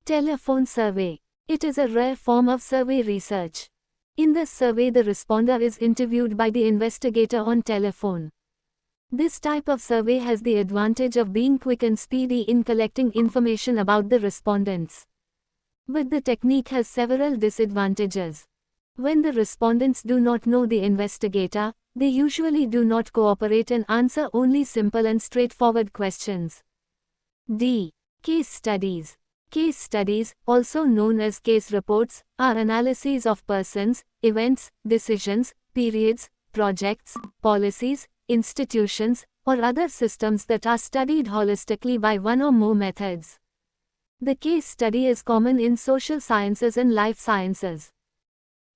Telephone survey. It is a rare form of survey research. In this survey, the responder is interviewed by the investigator on telephone. This type of survey has the advantage of being quick and speedy in collecting information about the respondents. But the technique has several disadvantages. When the respondents do not know the investigator, they usually do not cooperate and answer only simple and straightforward questions. D. Case studies. Case studies, also known as case reports, are analyses of persons, events, decisions, periods, projects, policies, institutions, or other systems that are studied holistically by one or more methods. The case study is common in social sciences and life sciences.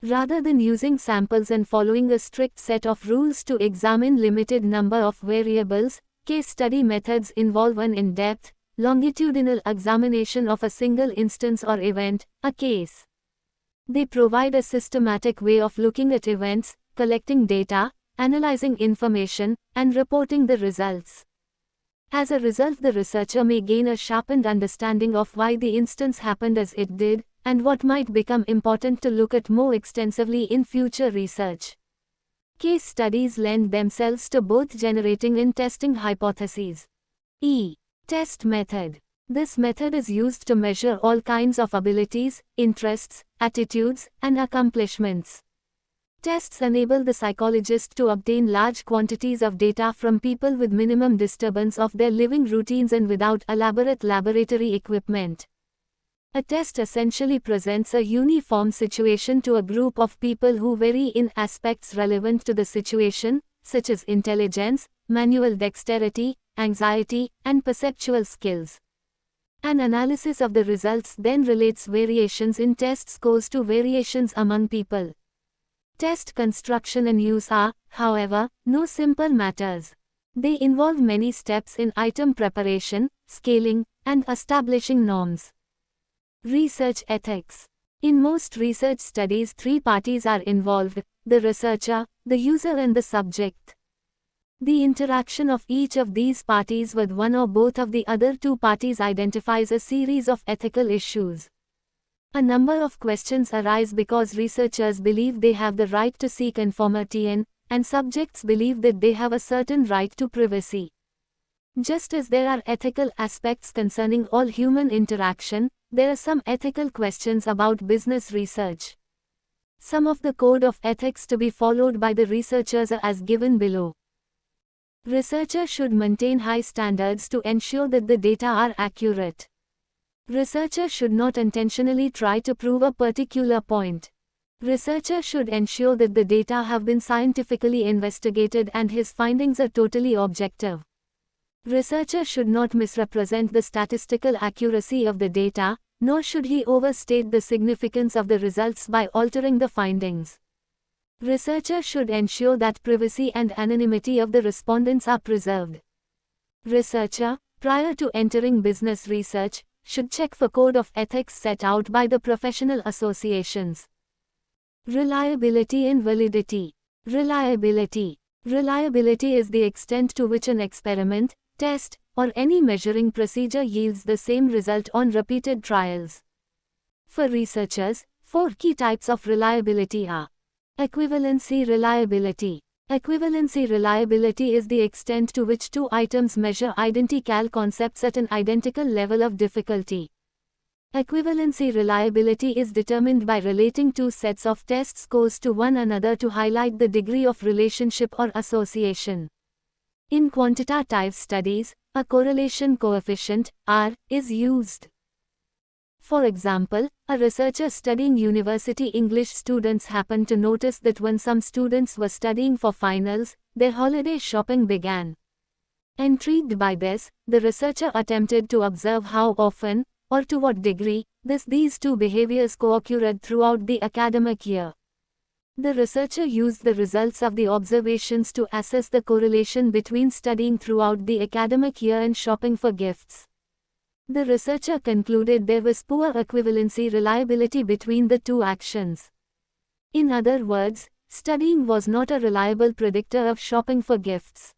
Rather than using samples and following a strict set of rules to examine limited number of variables, case study methods involve an in-depth, longitudinal examination of a single instance or event, a case. They provide a systematic way of looking at events, collecting data, analyzing information, and reporting the results. As a result, the researcher may gain a sharpened understanding of why the instance happened as it did, and what might become important to look at more extensively in future research. Case studies lend themselves to both generating and testing hypotheses. E. Test method. This method is used to measure all kinds of abilities, interests, attitudes, and accomplishments. Tests enable the psychologist to obtain large quantities of data from people with minimum disturbance of their living routines and without elaborate laboratory equipment. A test essentially presents a uniform situation to a group of people who vary in aspects relevant to the situation, such as intelligence, manual dexterity, anxiety, and perceptual skills. An analysis of the results then relates variations in test scores to variations among people. Test construction and use are, however, no simple matters. They involve many steps in item preparation, scaling, and establishing norms. Research ethics. In most research studies, three parties are involved: the researcher, the user, and the subject. The interaction of each of these parties with one or both of the other two parties identifies a series of ethical issues. A number of questions arise because researchers believe they have the right to seek information, and subjects believe that they have a certain right to privacy. Just as there are ethical aspects concerning all human interaction, there are some ethical questions about business research. Some of the code of ethics to be followed by the researchers are as given below. Researchers should maintain high standards to ensure that the data are accurate. Researchers should not intentionally try to prove a particular point. Researchers should ensure that the data have been scientifically investigated and his findings are totally objective. Researcher should not misrepresent the statistical accuracy of the data, nor should he overstate the significance of the results by altering the findings. Researcher should ensure that privacy and anonymity of the respondents are preserved. Researcher, prior to entering business research, should check for code of ethics set out by the professional associations. Reliability and validity. Reliability. Reliability is the extent to which an experiment, test, or any measuring procedure yields the same result on repeated trials. For researchers, four key types of reliability are: equivalency reliability. Equivalency reliability is the extent to which two items measure identical concepts at an identical level of difficulty. Equivalency reliability is determined by relating two sets of test scores to one another to highlight the degree of relationship or association. In quantitative studies, a correlation coefficient, R, is used. For example, a researcher studying university English students happened to notice that when some students were studying for finals, their holiday shopping began. Intrigued by this, the researcher attempted to observe how often, or to what degree, these two behaviors co-occurred throughout the academic year. The researcher used the results of the observations to assess the correlation between studying throughout the academic year and shopping for gifts. The researcher concluded there was poor equivalency reliability between the two actions. In other words, studying was not a reliable predictor of shopping for gifts.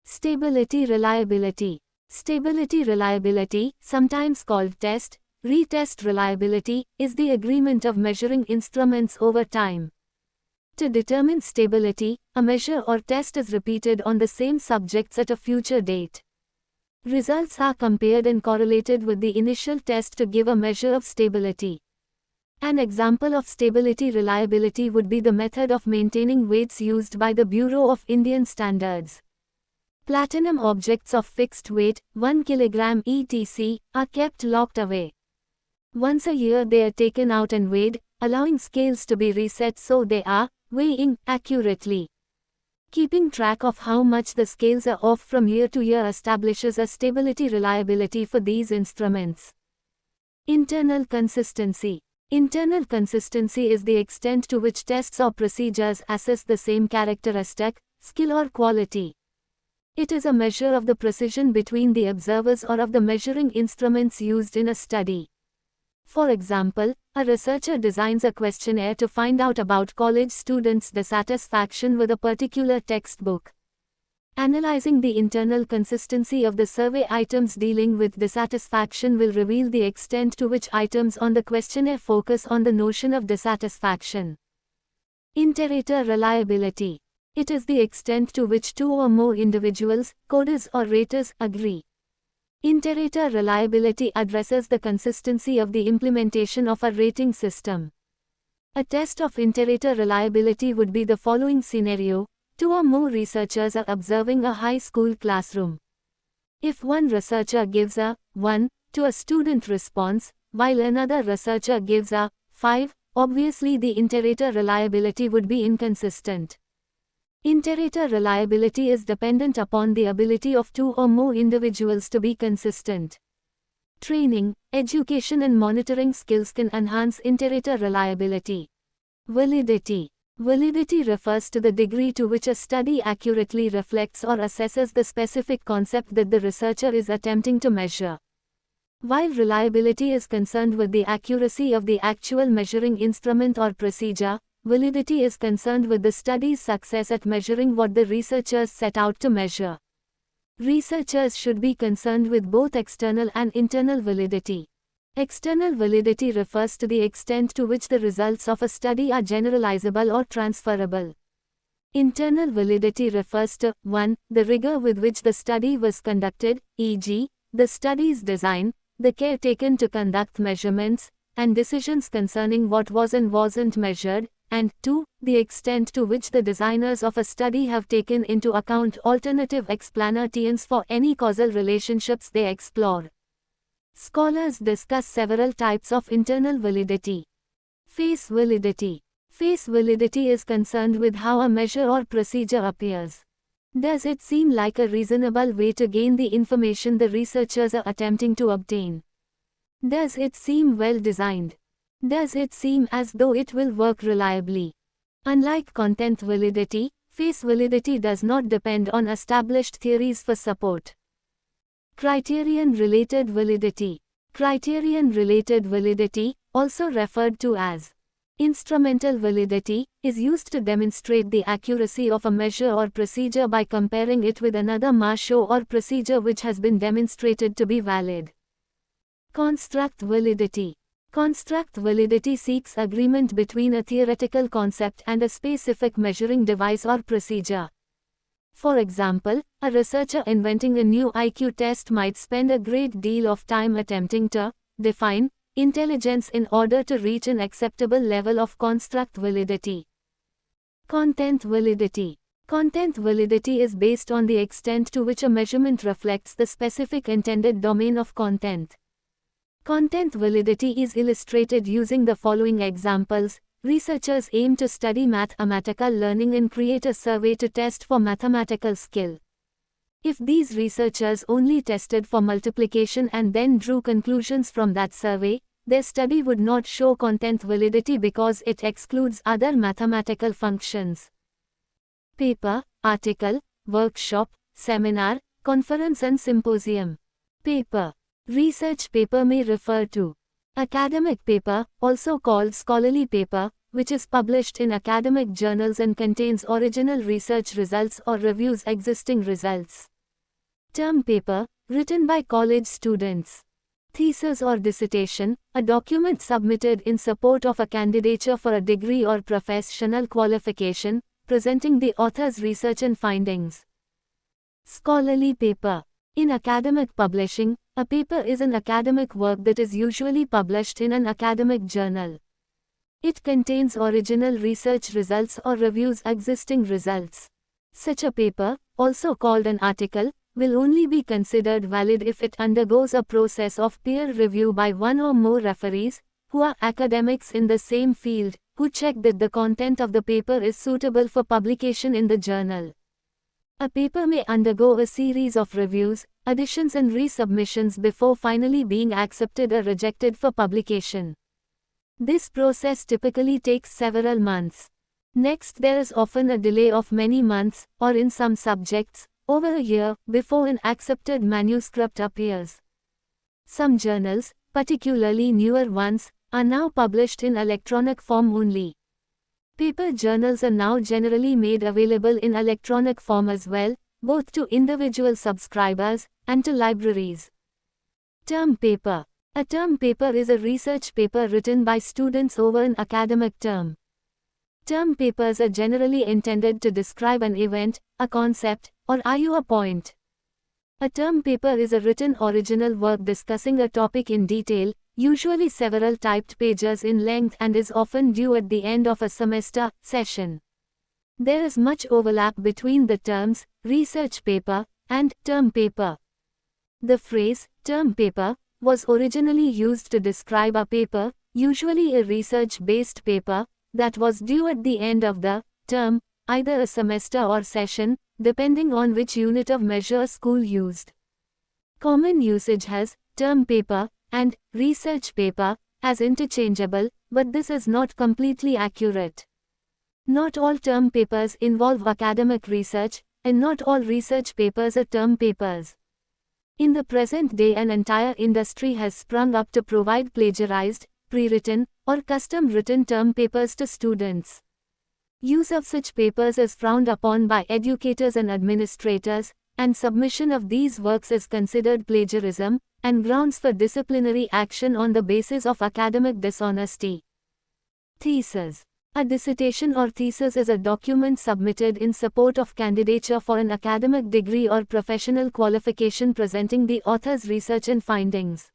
Stability reliability. Stability reliability, sometimes called test, Retest reliability is the agreement of measuring instruments over time. To determine stability, a measure or test is repeated on the same subjects at a future date. Results are compared and correlated with the initial test to give a measure of stability. An example of stability reliability would be the method of maintaining weights used by the Bureau of Indian Standards. Platinum objects of fixed weight, 1 kg etc., are kept locked away. Once a year they are taken out and weighed, allowing scales to be reset so they are weighing accurately. Keeping track of how much the scales are off from year to year establishes a stability reliability for these instruments. Internal consistency. Internal consistency is the extent to which tests or procedures assess the same characteristic, skill or quality. It is a measure of the precision between the observers or of the measuring instruments used in a study. For example, a researcher designs a questionnaire to find out about college students' dissatisfaction with a particular textbook. Analyzing the internal consistency of the survey items dealing with dissatisfaction will reveal the extent to which items on the questionnaire focus on the notion of dissatisfaction. Inter-rater reliability. It is the extent to which two or more individuals, coders or raters, agree. Inter-rater reliability addresses the consistency of the implementation of a rating system. A test of inter-rater reliability would be the following scenario. Two or more researchers are observing a high school classroom. If one researcher gives a 1 to a student response, while another researcher gives a 5, obviously the inter-rater reliability would be inconsistent. Inter-rater reliability is dependent upon the ability of two or more individuals to be consistent. Training, education and monitoring skills can enhance inter-rater reliability. Validity. Validity refers to the degree to which a study accurately reflects or assesses the specific concept that the researcher is attempting to measure. While reliability is concerned with the accuracy of the actual measuring instrument or procedure, validity is concerned with the study's success at measuring what the researchers set out to measure. Researchers should be concerned with both external and internal validity. External validity refers to the extent to which the results of a study are generalizable or transferable. Internal validity refers to 1. The rigor with which the study was conducted, e.g., the study's design, the care taken to conduct measurements, and decisions concerning what was and wasn't measured, and 2. The extent to which the designers of a study have taken into account alternative explanations for any causal relationships they explore. Scholars discuss several types of internal validity. Face validity. Face validity is concerned with how a measure or procedure appears. Does it seem like a reasonable way to gain the information the researchers are attempting to obtain? Does it seem well designed? Does it seem as though it will work reliably? Unlike content validity, face validity does not depend on established theories for support. Criterion-related validity. Criterion-related validity, also referred to as instrumental validity, is used to demonstrate the accuracy of a measure or procedure by comparing it with another measure or procedure which has been demonstrated to be valid. Construct validity. Construct validity seeks agreement between a theoretical concept and a specific measuring device or procedure. For example, a researcher inventing a new IQ test might spend a great deal of time attempting to define intelligence in order to reach an acceptable level of construct validity. Content validity. Content validity is based on the extent to which a measurement reflects the specific intended domain of content. Content validity is illustrated using the following examples. Researchers aim to study mathematical learning and create a survey to test for mathematical skill. If these researchers only tested for multiplication and then drew conclusions from that survey, their study would not show content validity because it excludes other mathematical functions. Paper, article, workshop, seminar, conference and symposium. Paper. Research paper may refer to academic paper, also called scholarly paper, which is published in academic journals and contains original research results or reviews existing results. Term paper, written by college students. Thesis or dissertation, a document submitted in support of a candidature for a degree or professional qualification, presenting the author's research and findings. Scholarly paper. In academic publishing, a paper is an academic work that is usually published in an academic journal. It contains original research results or reviews existing results. Such a paper, also called an article, will only be considered valid if it undergoes a process of peer review by one or more referees, who are academics in the same field, who check that the content of the paper is suitable for publication in the journal. A paper may undergo a series of reviews, additions and resubmissions before finally being accepted or rejected for publication. This process typically takes several months. Next, there is often a delay of many months, or in some subjects, over a year, before an accepted manuscript appears. Some journals, particularly newer ones, are now published in electronic form only. Paper journals are now generally made available in electronic form as well, both to individual subscribers and to libraries. Term paper. A term paper is a research paper written by students over an academic term. Term papers are generally intended to describe an event, a concept, or argue a point. A term paper is a written original work discussing a topic in detail, usually several typed pages in length, and is often due at the end of a semester session. There is much overlap between the terms research paper and term paper. The phrase term paper was originally used to describe a paper, usually a research-based paper, that was due at the end of the term, either a semester or session, depending on which unit of measure school used. Common usage has term paper and research paper as interchangeable, but this is not completely accurate. Not all term papers involve academic research, and not all research papers are term papers. In the present day, an entire industry has sprung up to provide plagiarized, pre-written, or custom-written term papers to students. Use of such papers is frowned upon by educators and administrators, and submission of these works is considered plagiarism, and grounds for disciplinary action on the basis of academic dishonesty. Thesis. A dissertation or thesis is a document submitted in support of candidature for an academic degree or professional qualification presenting the author's research and findings.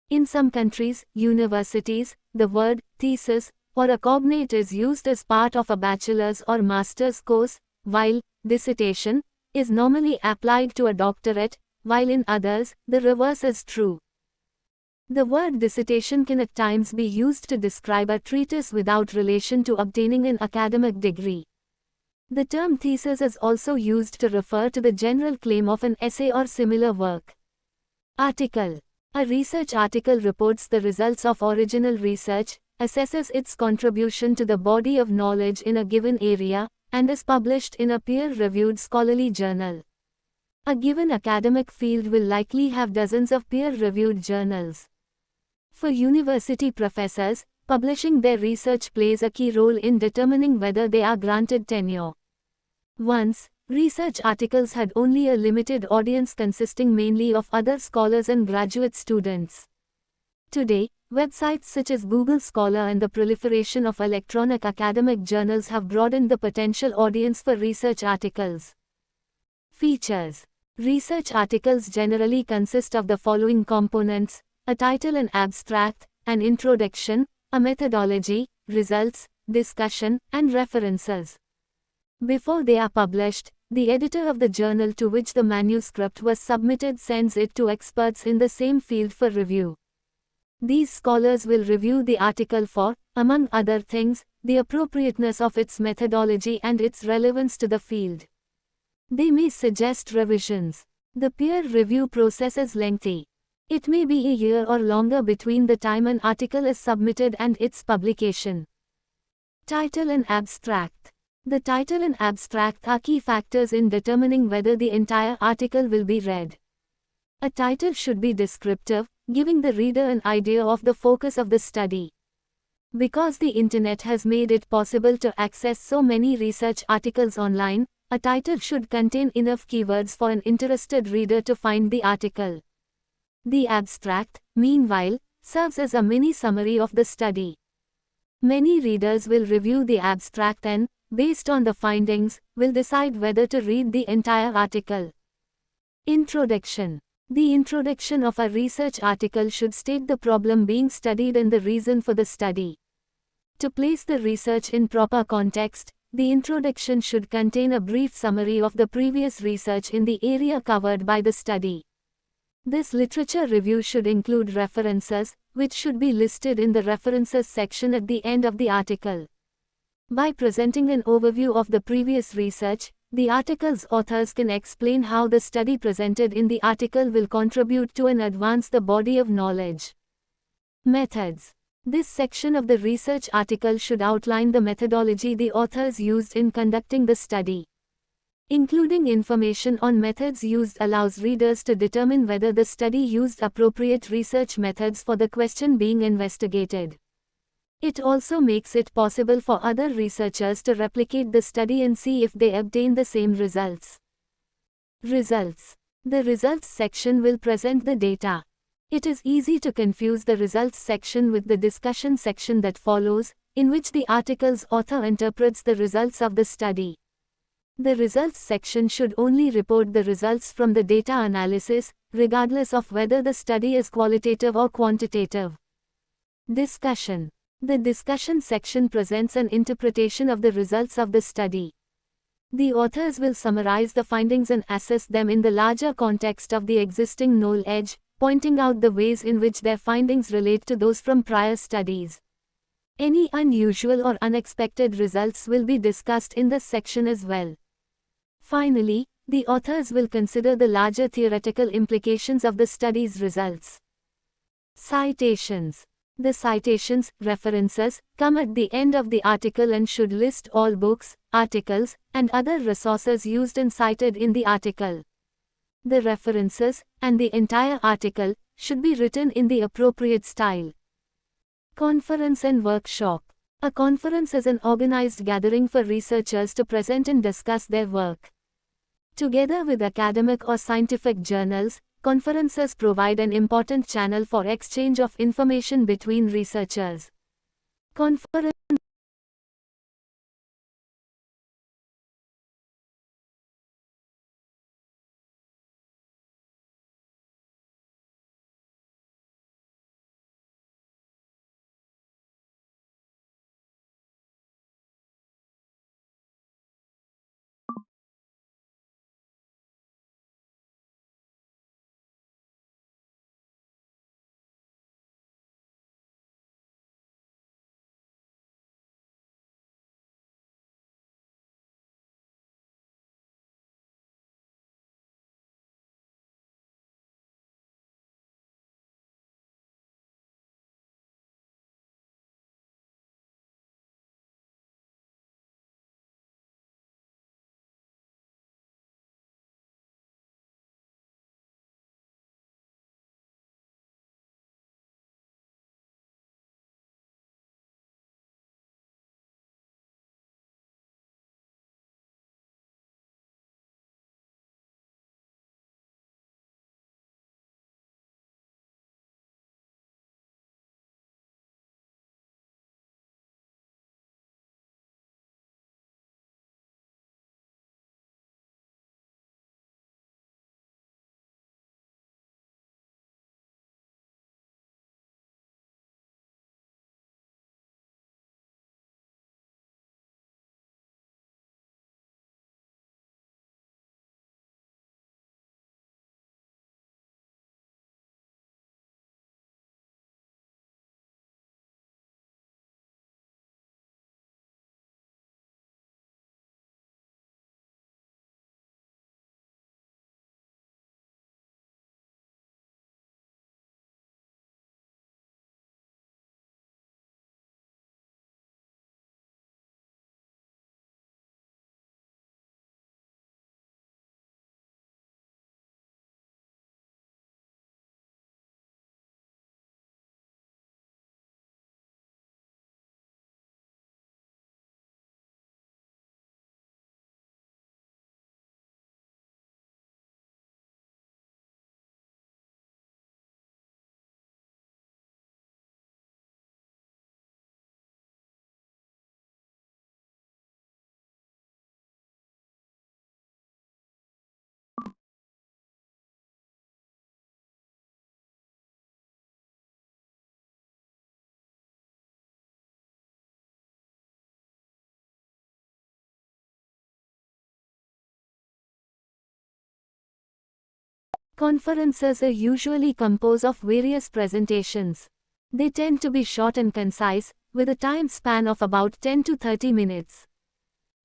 In some countries, universities, the word thesis or a cognate is used as part of a bachelor's or master's course, while dissertation is normally applied to a doctorate, while in others, the reverse is true. The word dissertation can at times be used to describe a treatise without relation to obtaining an academic degree. The term thesis is also used to refer to the general claim of an essay or similar work. Article. A research article reports the results of original research, assesses its contribution to the body of knowledge in a given area, and is published in a peer-reviewed scholarly journal. A given academic field will likely have dozens of peer-reviewed journals. For university professors, publishing their research plays a key role in determining whether they are granted tenure. Once, research articles had only a limited audience consisting mainly of other scholars and graduate students. Today, websites such as Google Scholar and the proliferation of electronic academic journals have broadened the potential audience for research articles. Features. Research articles generally consist of the following components: a title and abstract, an introduction, a methodology, results, discussion, and references. Before they are published, the editor of the journal to which the manuscript was submitted sends it to experts in the same field for review. These scholars will review the article for, among other things, the appropriateness of its methodology and its relevance to the field. They may suggest revisions. The peer review process is lengthy. It may be a year or longer between the time an article is submitted and its publication. Title and abstract. The title and abstract are key factors in determining whether the entire article will be read. A title should be descriptive, giving the reader an idea of the focus of the study. Because the internet has made it possible to access so many research articles online, a title should contain enough keywords for an interested reader to find the article. The abstract, meanwhile, serves as a mini summary of the study. Many readers will review the abstract and, based on the findings, will decide whether to read the entire article. Introduction. The introduction of a research article should state the problem being studied and the reason for the study. To place the research in proper context, the introduction should contain a brief summary of the previous research in the area covered by the study. This literature review should include references, which should be listed in the references section at the end of the article. By presenting an overview of the previous research, the article's authors can explain how the study presented in the article will contribute to and advance the body of knowledge. Methods. This section of the research article should outline the methodology the authors used in conducting the study. Including information on methods used allows readers to determine whether the study used appropriate research methods for the question being investigated. It also makes it possible for other researchers to replicate the study and see if they obtain the same results. Results. The results section will present the data. It is easy to confuse the results section with the discussion section that follows, in which the article's author interprets the results of the study. The results section should only report the results from the data analysis, regardless of whether the study is qualitative or quantitative. Discussion. The discussion section presents an interpretation of the results of the study. The authors will summarize the findings and assess them in the larger context of the existing knowledge, pointing out the ways in which their findings relate to those from prior studies. Any unusual or unexpected results will be discussed in this section as well. Finally, the authors will consider the larger theoretical implications of the study's results. Citations. The citations, references, come at the end of the article and should list all books, articles, and other resources used and cited in the article. The references, and the entire article, should be written in the appropriate style. Conference and workshop. A conference is an organized gathering for researchers to present and discuss their work. Together with academic or scientific journals, conferences provide an important channel for exchange of information between researchers. Conference Conferences are usually composed of various presentations. They tend to be short and concise, with a time span of about 10 to 30 minutes.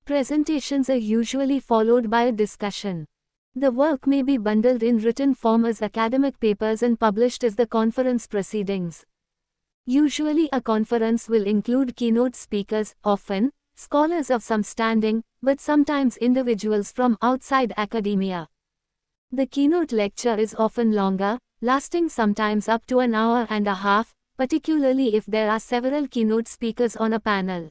Presentations are usually followed by a discussion. The work may be bundled in written form as academic papers and published as the conference proceedings. Usually a conference will include keynote speakers, often scholars of some standing, but sometimes individuals from outside academia. The keynote lecture is often longer, lasting sometimes up to an hour and a half, particularly if there are several keynote speakers on a panel.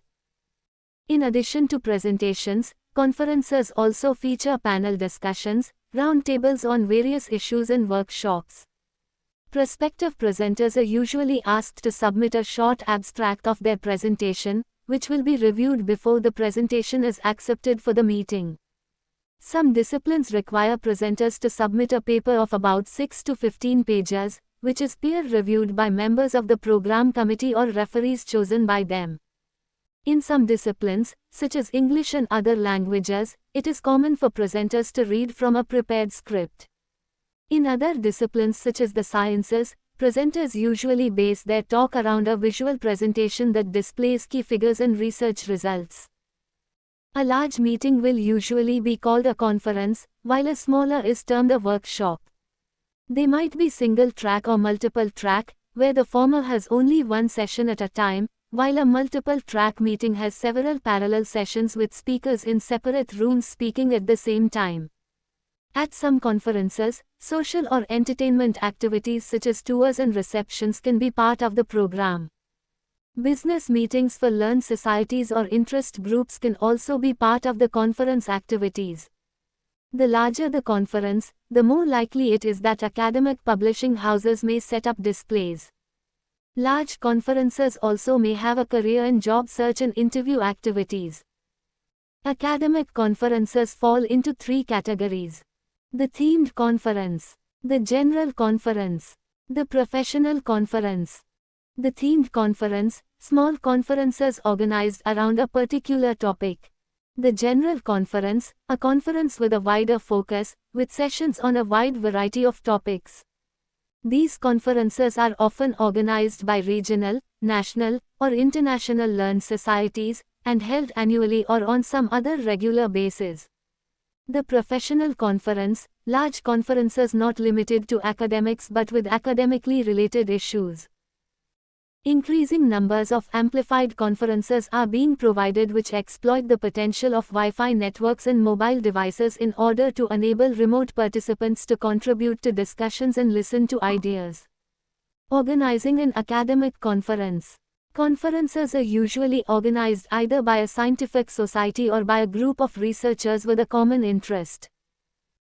In addition to presentations, conferences also feature panel discussions, roundtables on various issues and workshops. Prospective presenters are usually asked to submit a short abstract of their presentation, which will be reviewed before the presentation is accepted for the meeting. Some disciplines require presenters to submit a paper of about 6 to 15 pages, which is peer-reviewed by members of the program committee or referees chosen by them. In some disciplines, such as English and other languages, it is common for presenters to read from a prepared script. In other disciplines such as the sciences, presenters usually base their talk around a visual presentation that displays key figures and research results. A large meeting will usually be called a conference, while a smaller is termed a workshop. They might be single-track or multiple-track, where the former has only one session at a time, while a multiple-track meeting has several parallel sessions with speakers in separate rooms speaking at the same time. At some conferences, social or entertainment activities such as tours and receptions can be part of the program. Business meetings for learned societies or interest groups can also be part of the conference activities. The larger the conference, the more likely it is that academic publishing houses may set up displays. Large conferences also may have a career and job search and interview activities. Academic conferences fall into three categories: the themed conference, the general conference, the professional conference. The themed conference, small conferences organized around a particular topic. The general conference, a conference with a wider focus, with sessions on a wide variety of topics. These conferences are often organized by regional, national, or international learned societies, and held annually or on some other regular basis. The professional conference, large conferences not limited to academics but with academically related issues. Increasing numbers of amplified conferences are being provided which exploit the potential of Wi-Fi networks and mobile devices in order to enable remote participants to contribute to discussions and listen to ideas. Organizing an academic conference. Conferences are usually organized either by a scientific society or by a group of researchers with a common interest.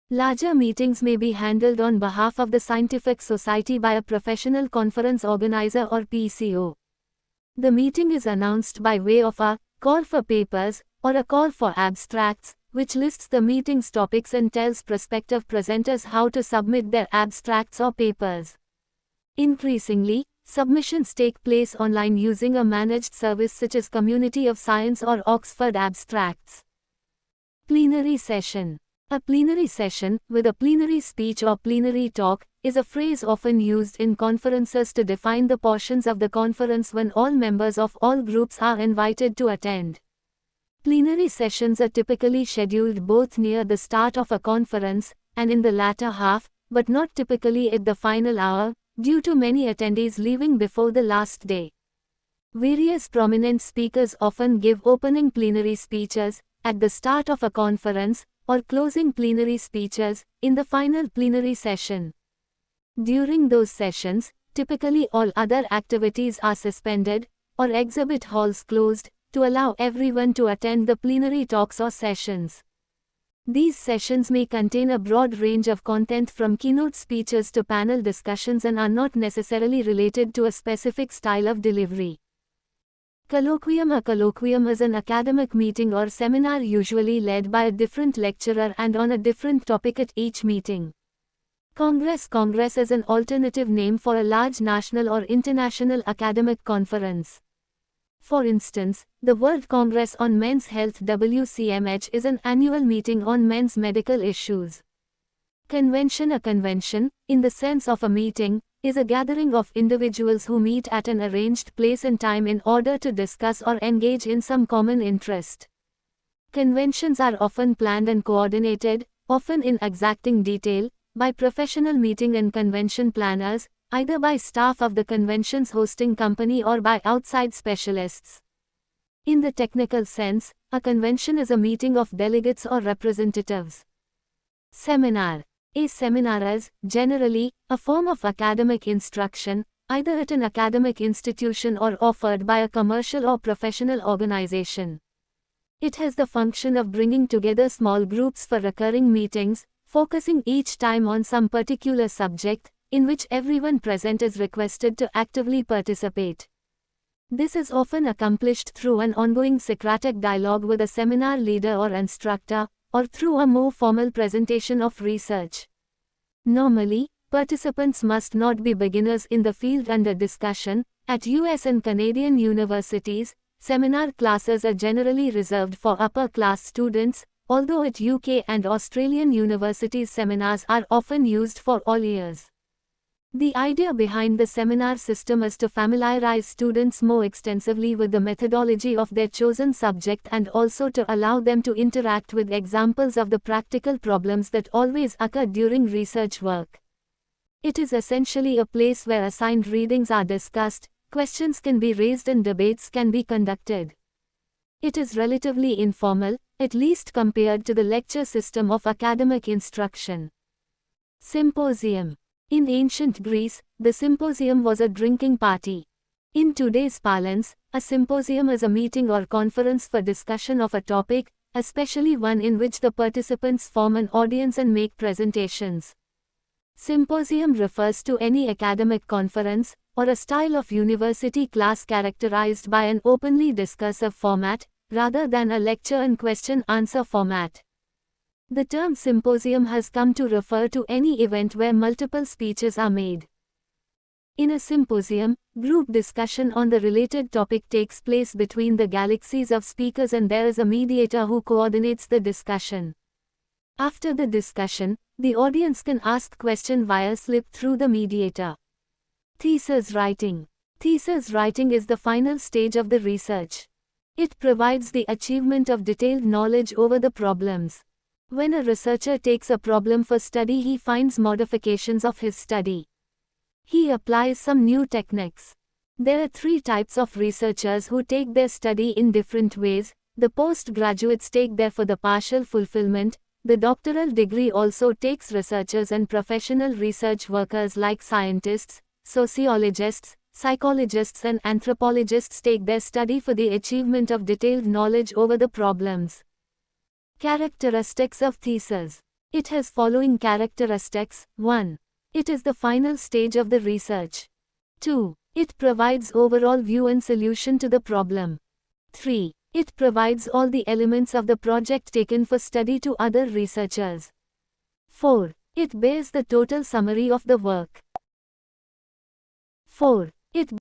Larger meetings may be handled on behalf of the scientific society by a professional conference organizer or PCO. The meeting is announced by way of a call for papers or a call for abstracts, which lists the meeting's topics and tells prospective presenters how to submit their abstracts or papers. Increasingly, submissions take place online using a managed service such as Community of Science or Oxford Abstracts. Plenary session. A plenary session, with a plenary speech or plenary talk, is a phrase often used in conferences to define the portions of the conference when all members of all groups are invited to attend. Plenary sessions are typically scheduled both near the start of a conference and in the latter half, but not typically at the final hour, due to many attendees leaving before the last day. Various prominent speakers often give opening plenary speeches at the start of a conference, or closing plenary speeches in the final plenary session. During those sessions, typically all other activities are suspended, or exhibit halls closed, to allow everyone to attend the plenary talks or sessions. These sessions may contain a broad range of content from keynote speeches to panel discussions and are not necessarily related to a specific style of delivery. Colloquium. A colloquium is an academic meeting or seminar usually led by a different lecturer and on a different topic at each meeting. Congress. Congress is an alternative name for a large national or international academic conference. For instance, the World Congress on Men's Health (WCMH) is an annual meeting on men's medical issues. Convention. A convention, in the sense of a meeting, is a gathering of individuals who meet at an arranged place and time in order to discuss or engage in some common interest. Conventions are often planned and coordinated, often in exacting detail, by professional meeting and convention planners, either by staff of the convention's hosting company or by outside specialists. In the technical sense, a convention is a meeting of delegates or representatives. Seminar. A seminar is, generally, a form of academic instruction, either at an academic institution or offered by a commercial or professional organization. It has the function of bringing together small groups for recurring meetings, focusing each time on some particular subject, in which everyone present is requested to actively participate. This is often accomplished through an ongoing Socratic dialogue with a seminar leader or instructor, or through a more formal presentation of research. Normally, participants must not be beginners in the field under discussion. At US and Canadian universities, seminar classes are generally reserved for upper-class students, although at UK and Australian universities seminars are often used for all years. The idea behind the seminar system is to familiarize students more extensively with the methodology of their chosen subject and also to allow them to interact with examples of the practical problems that always occur during research work. It is essentially a place where assigned readings are discussed, questions can be raised and debates can be conducted. It is relatively informal, at least compared to the lecture system of academic instruction. Symposium. In ancient Greece, the symposium was a drinking party. In today's parlance, a symposium is a meeting or conference for discussion of a topic, especially one in which the participants form an audience and make presentations. Symposium refers to any academic conference, or a style of university class characterized by an openly discursive format, rather than a lecture and question-answer format. The term symposium has come to refer to any event where multiple speeches are made. In a symposium, group discussion on the related topic takes place between the galaxies of speakers and there is a mediator who coordinates the discussion. After the discussion, the audience can ask questions via slip through the mediator. Thesis writing. Thesis writing is the final stage of the research. It provides the achievement of detailed knowledge over the problems. When a researcher takes a problem for study, he finds modifications of his study. He applies some new techniques. There are three types of researchers who take their study in different ways. The postgraduates take there for the partial fulfillment. The doctoral degree also takes researchers and professional research workers like scientists, sociologists, psychologists and anthropologists take their study for the achievement of detailed knowledge over the problems. Characteristics of thesis. It has following characteristics. 1. It is the final stage of the research. 2. It provides overall view and solution to the problem. 3. It provides all the elements of the project taken for study to other researchers. 4. It bears the total summary of the work. 4. It